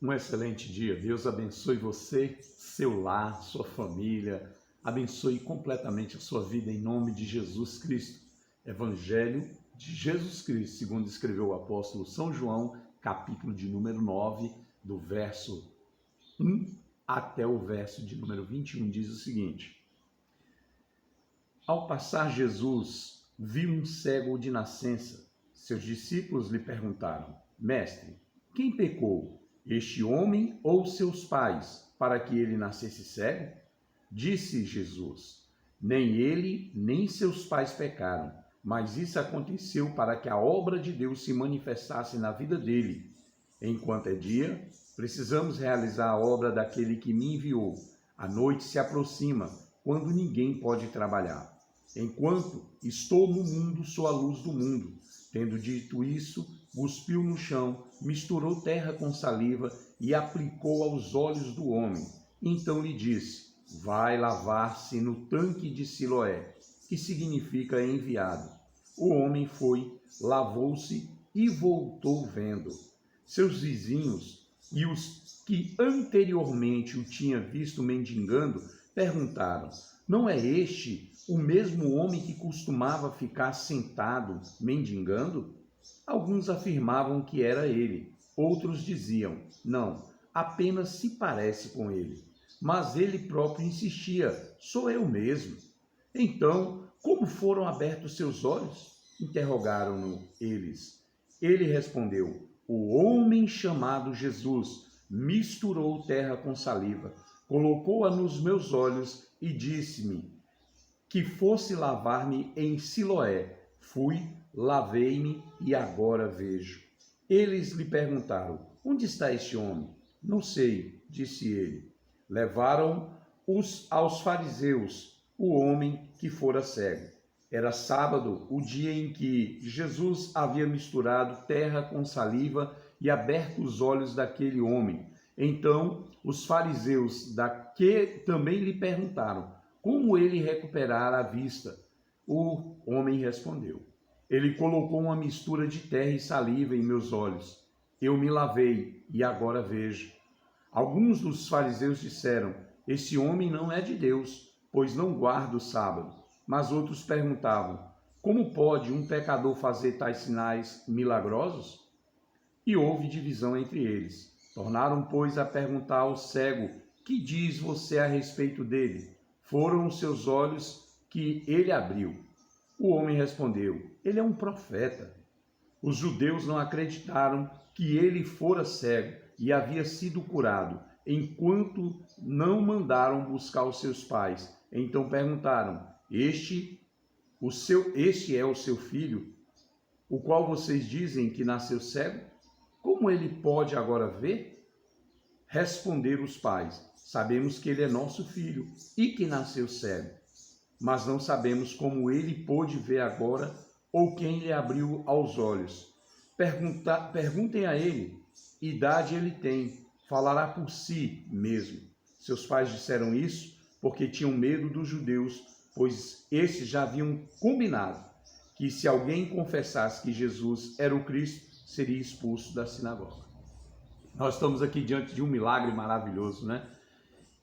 Um excelente dia. Deus abençoe você, seu lar, sua família. Abençoe completamente a sua vida em nome de Jesus Cristo. Evangelho de Jesus Cristo, segundo escreveu o apóstolo São João, capítulo de número 9, do verso 1 até o verso de número 21, diz o seguinte: Ao passar Jesus, viu um cego de nascença. Seus discípulos lhe perguntaram: Mestre, quem pecou, este homem ou seus pais, para que ele nascesse cego? Disse Jesus: Nem ele, nem seus pais pecaram, mas isso aconteceu para que a obra de Deus se manifestasse na vida dele. Enquanto é dia, precisamos realizar a obra daquele que me enviou. A noite se aproxima, quando ninguém pode trabalhar. Enquanto estou no mundo, sou a luz do mundo. Tendo dito isso, cuspiu no chão, misturou terra com saliva e aplicou aos olhos do homem. Então lhe disse: Vai lavar-se no tanque de Siloé, que significa enviado. O homem foi, lavou-se e voltou vendo. Seus vizinhos e os que anteriormente o tinham visto mendigando perguntaram: Não é este o mesmo homem que costumava ficar sentado mendigando? Alguns afirmavam que era ele, outros diziam: Não, apenas se parece com ele. Mas ele próprio insistia: Sou eu mesmo. Então, como foram abertos seus olhos? Interrogaram-no eles. Ele respondeu: O homem chamado Jesus misturou terra com saliva, colocou-a nos meus olhos e disse-me que fosse lavar-me em Siloé. Fui, lavei-me e agora vejo. Eles lhe perguntaram: Onde está este homem? Não sei, disse ele. Levaram-os aos fariseus, o homem que fora cego. Era sábado, o dia em que Jesus havia misturado terra com saliva e aberto os olhos daquele homem. Então, os fariseus também lhe perguntaram como ele recuperara a vista. O homem respondeu: Ele colocou uma mistura de terra e saliva em meus olhos. Eu me lavei e agora vejo. Alguns dos fariseus disseram: Esse homem não é de Deus, pois não guarda o sábado. Mas outros perguntavam: Como pode um pecador fazer tais sinais milagrosos? E houve divisão entre eles. Tornaram, pois, a perguntar ao cego: Que diz você a respeito dele? Foram os seus olhos que ele abriu. O homem respondeu: Ele é um profeta. Os judeus não acreditaram que ele fora cego e havia sido curado, enquanto não mandaram buscar os seus pais. Então perguntaram: Este é o seu filho, o qual vocês dizem que nasceu cego? Como ele pode agora ver? Responderam os pais: Sabemos que ele é nosso filho e que nasceu cego, mas não sabemos como ele pôde ver agora ou quem lhe abriu aos olhos. Perguntem a ele, idade ele tem, falará por si mesmo. Seus pais disseram isso porque tinham medo dos judeus, pois esses já haviam combinado que se alguém confessasse que Jesus era o Cristo, seria expulso da sinagoga. Nós estamos aqui diante de um milagre maravilhoso, né?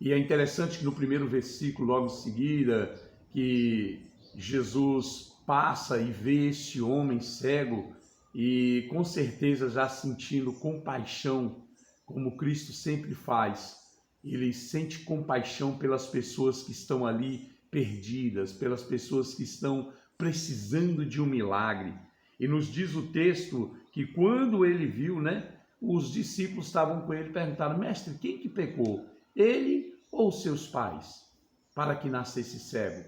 E é interessante que no primeiro versículo, logo em seguida, que Jesus passa e vê este homem cego e com certeza já sentindo compaixão, como Cristo sempre faz. Ele sente compaixão pelas pessoas que estão ali perdidas, pelas pessoas que estão precisando de um milagre. E nos diz o texto que quando ele viu, né, os discípulos estavam com ele e perguntaram: Mestre, quem que pecou? Ele ou seus pais, para que nascesse cego?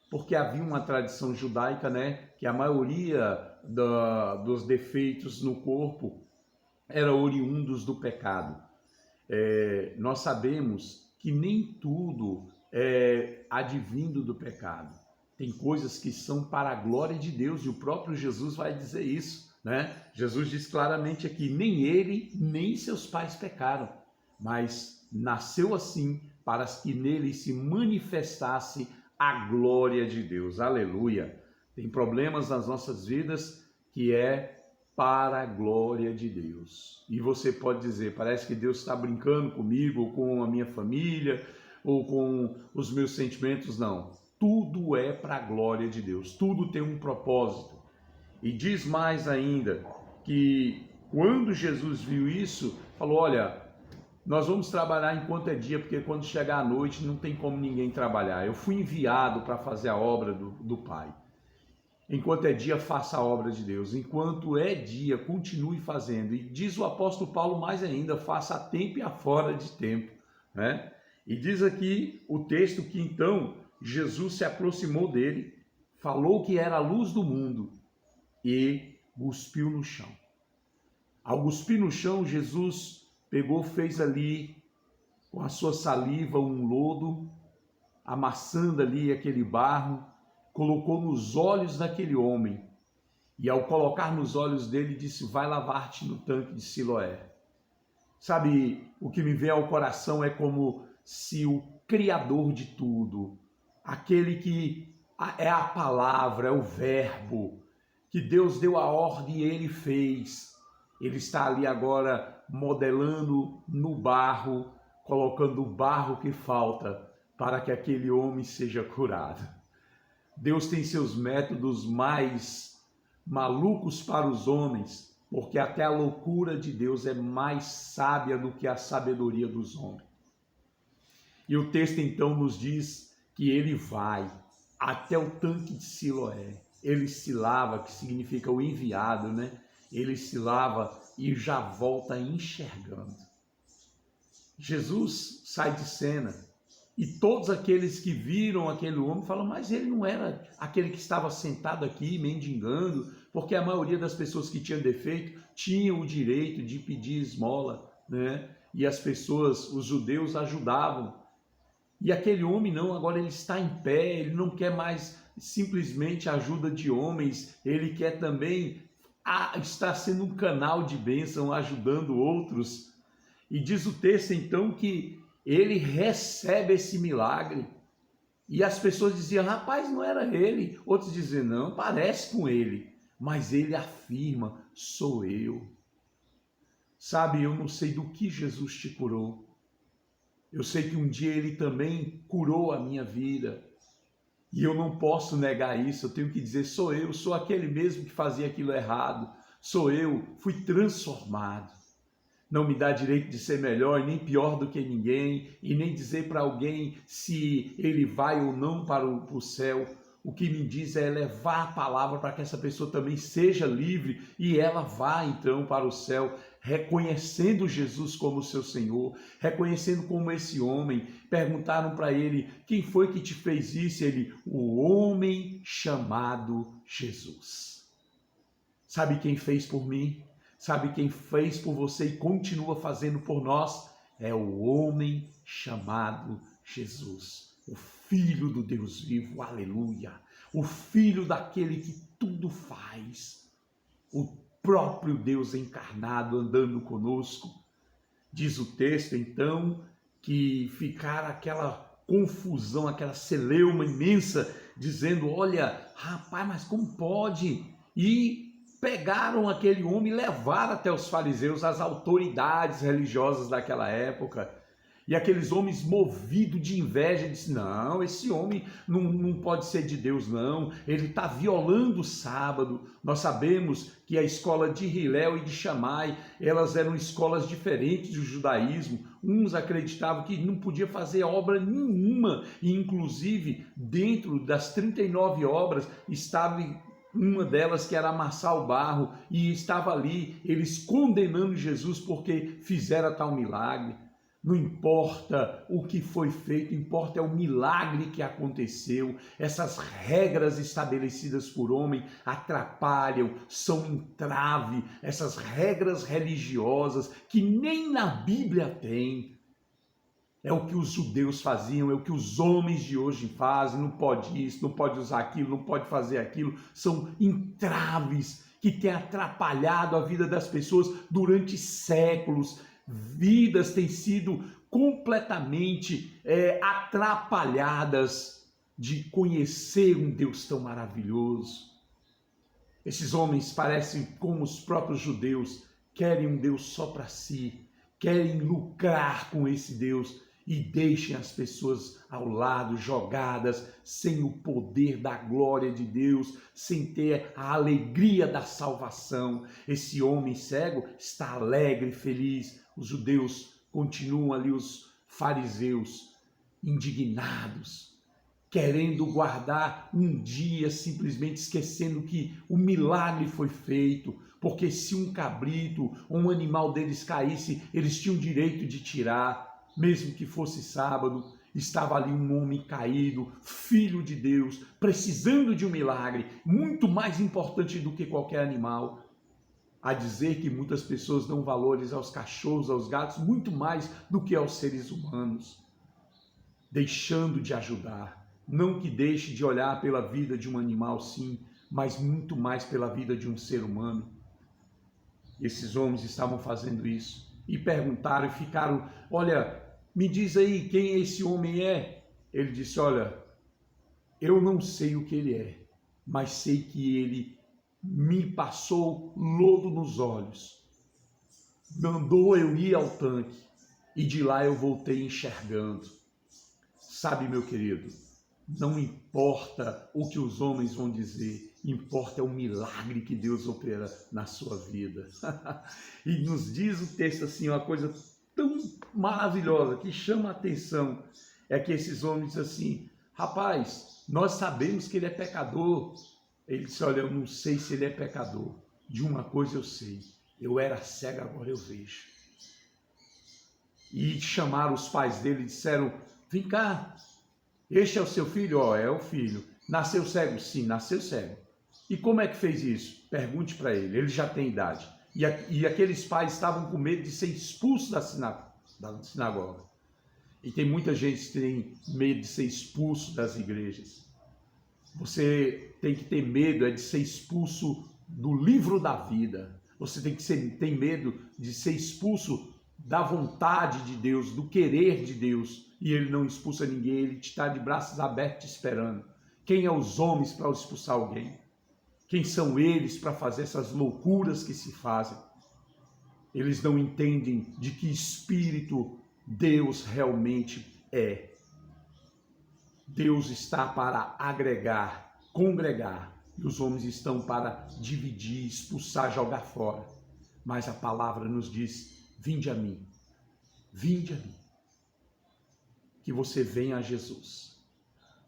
Porque havia uma tradição judaica, né, que a maioria dos defeitos no corpo eram oriundos do pecado. Nós sabemos que nem tudo é advindo do pecado. Tem coisas que são para a glória de Deus e o próprio Jesus vai dizer isso, né? Jesus diz claramente aqui: nem ele, nem seus pais pecaram, mas nasceu assim para que nele se manifestasse a glória de Deus. Aleluia! Tem problemas nas nossas vidas que é para a glória de Deus. E você pode dizer, parece que Deus está brincando comigo, ou com a minha família, ou com os meus sentimentos. Não, tudo é para a glória de Deus, tudo tem um propósito. E diz mais ainda, que quando Jesus viu isso, falou, olha, nós vamos trabalhar enquanto é dia, porque quando chegar a noite não tem como ninguém trabalhar. Eu fui enviado para fazer a obra do Pai. Enquanto é dia, faça a obra de Deus. Enquanto é dia, continue fazendo. E diz o apóstolo Paulo mais ainda, faça a tempo e a fora de tempo, né? E diz aqui o texto que então Jesus se aproximou dele, falou que era a luz do mundo e cuspiu no chão. Ao cuspir no chão, Jesus pegou, fez ali com a sua saliva um lodo, amassando ali aquele barro, colocou nos olhos daquele homem, e ao colocar nos olhos dele, disse, vai lavar-te no tanque de Siloé. Sabe, o que me vem ao coração é como se o Criador de tudo, aquele que é a palavra, é o verbo, que Deus deu a ordem e ele fez, ele está ali agora modelando no barro, colocando o barro que falta para que aquele homem seja curado. Deus tem seus métodos mais malucos para os homens, porque até a loucura de Deus é mais sábia do que a sabedoria dos homens. E o texto então nos diz que ele vai até o tanque de Siloé. Ele se lava, que significa o enviado, né? Ele se lava e já volta enxergando. Jesus sai de cena. E todos aqueles que viram aquele homem falam, mas ele não era aquele que estava sentado aqui mendigando, porque a maioria das pessoas que tinham defeito tinham o direito de pedir esmola, né? E as pessoas, os judeus, ajudavam. E aquele homem não, agora ele está em pé, ele não quer mais simplesmente a ajuda de homens, ele quer também estar sendo um canal de bênção, ajudando outros. E diz o texto então que ele recebe esse milagre. E as pessoas diziam, rapaz, não era ele. Outros diziam, não, parece com ele. Mas ele afirma, sou eu. Sabe, eu não sei do que Jesus te curou. Eu sei que um dia ele também curou a minha vida. E eu não posso negar isso, eu tenho que dizer, sou eu, sou aquele mesmo que fazia aquilo errado. Sou eu, fui transformado. Não me dá direito de ser melhor e nem pior do que ninguém, e nem dizer para alguém se ele vai ou não para o céu. O que me diz é levar a palavra para que essa pessoa também seja livre e ela vá então para o céu, reconhecendo Jesus como seu Senhor, reconhecendo como esse homem. Perguntaram para ele, quem foi que te fez isso? Ele, o homem chamado Jesus. Sabe quem fez por mim? Sabe quem fez por você e continua fazendo por nós? É o homem chamado Jesus, o Filho do Deus vivo, aleluia, o Filho daquele que tudo faz, o próprio Deus encarnado andando conosco. Diz o texto então que ficara aquela confusão, aquela celeuma imensa, dizendo, olha, rapaz, mas como pode? E pegaram aquele homem e levaram até os fariseus, as autoridades religiosas daquela época. E aqueles homens movidos de inveja, disseram, não, esse homem não pode ser de Deus não, ele está violando o sábado. Nós sabemos que a escola de Hilel e de Shammai, elas eram escolas diferentes do judaísmo. Uns acreditavam que não podia fazer obra nenhuma, e inclusive dentro das 39 obras estava uma delas que era amassar o barro, e estava ali eles condenando Jesus porque fizeram tal milagre. Não importa o que foi feito, importa é o milagre que aconteceu. Essas regras estabelecidas por homem atrapalham, são entrave, essas regras religiosas que nem na Bíblia tem. É o que os judeus faziam, é o que os homens de hoje fazem, não pode isso, não pode usar aquilo, não pode fazer aquilo. São entraves que têm atrapalhado a vida das pessoas durante séculos. Vidas têm sido completamente atrapalhadas de conhecer um Deus tão maravilhoso. Esses homens parecem como os próprios judeus, querem um Deus só para si, querem lucrar com esse Deus e deixem as pessoas ao lado, jogadas, sem o poder da glória de Deus, sem ter a alegria da salvação. Esse homem cego está alegre e feliz. Os judeus continuam ali, os fariseus, indignados, querendo guardar um dia, simplesmente esquecendo que o milagre foi feito, porque se um cabrito ou um animal deles caísse, eles tinham direito de tirar, mesmo que fosse sábado. Estava ali um homem caído, filho de Deus, precisando de um milagre, muito mais importante do que qualquer animal. A dizer que muitas pessoas dão valores aos cachorros, aos gatos, muito mais do que aos seres humanos, deixando de ajudar. Não que deixe de olhar pela vida de um animal, sim, mas muito mais pela vida de um ser humano. Esses homens estavam fazendo isso e perguntaram e ficaram: olha, me diz aí quem esse homem é. Ele disse: olha, eu não sei o que ele é, mas sei que ele me passou lodo nos olhos, mandou eu ir ao tanque e de lá eu voltei enxergando. Sabe, meu querido, não importa o que os homens vão dizer, importa é o milagre que Deus opera na sua vida. E nos diz o texto assim, uma coisa tão maravilhosa que chama a atenção, é que esses homens dizem assim: rapaz, nós sabemos que ele é pecador. Ele disse: olha, eu não sei se ele é pecador, de uma coisa eu sei, eu era cego, agora eu vejo. E chamaram os pais dele e disseram: vem cá, este é o seu filho? Ó, é o filho. Nasceu cego? Sim, nasceu cego. E como é que fez isso? Pergunte para ele, ele já tem idade. E aqueles pais estavam com medo de ser expulsos da sinagoga. E tem muita gente que tem medo de ser expulso das igrejas. Você tem que ter medo de ser expulso do livro da vida. Você tem medo de ser expulso da vontade de Deus, do querer de Deus. E ele não expulsa ninguém, ele está de braços abertos esperando. Quem é os homens para expulsar alguém? Quem são eles para fazer essas loucuras que se fazem? Eles não entendem de que espírito Deus realmente é. Deus está para agregar, congregar, e os homens estão para dividir, expulsar, jogar fora. Mas a palavra nos diz: vinde a mim, vinde a mim. Que você venha a Jesus.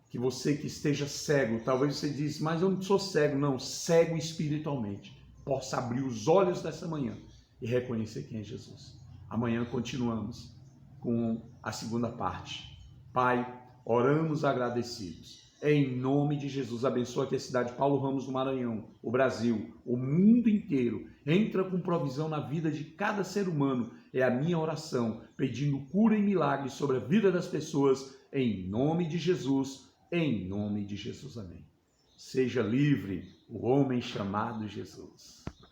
Que você que esteja cego, talvez você diz: mas eu não sou cego. Não, cego espiritualmente, possa abrir os olhos dessa manhã e reconhecer quem é Jesus. Amanhã continuamos com a segunda parte. Pai, oramos agradecidos. Em nome de Jesus, abençoa aqui a cidade de Paulo Ramos do Maranhão, o Brasil, o mundo inteiro. Entra com provisão na vida de cada ser humano. É a minha oração, pedindo cura e milagre sobre a vida das pessoas. Em nome de Jesus, em nome de Jesus. Amém. Seja livre o homem chamado Jesus.